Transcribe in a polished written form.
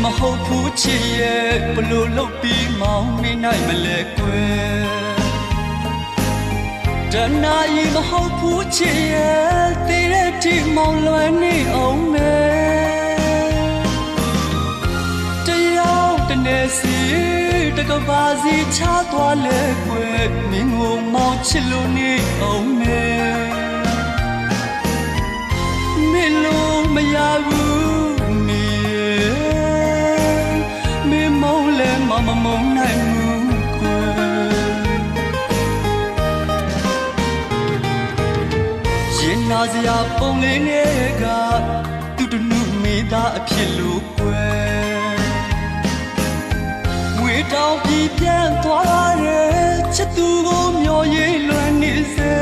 မဟုတ်ဘူးချစ်ရဲ့ဘလို့လုပ်ပြီးမောင်းနေနိုင်မလဲကွယ်တနာရီမဟုတ်ဘူးချစ်ရဲ့တည်တဲ့ထိမောင်းလွယ်နေအောင်မယ်တရားတနေစီတကဘာစီချသွားလဲကွယ်မင်းကိုမောင်းချစ်လို့နေအောင်မယ်မင်းလို့မရဘူးနေမင်းမောင်းလဲမမုန်းနိုင်ဘူးကွယ်ရင်နာစရာပုံလေးနဲ့ကသူတနုမေသားအဖြစ်လို့ကွယ်ငွေတောင်ပြီးပြန်သွားတယ်ချစ်သူကိုမျောရည်လွမ်းနေစေ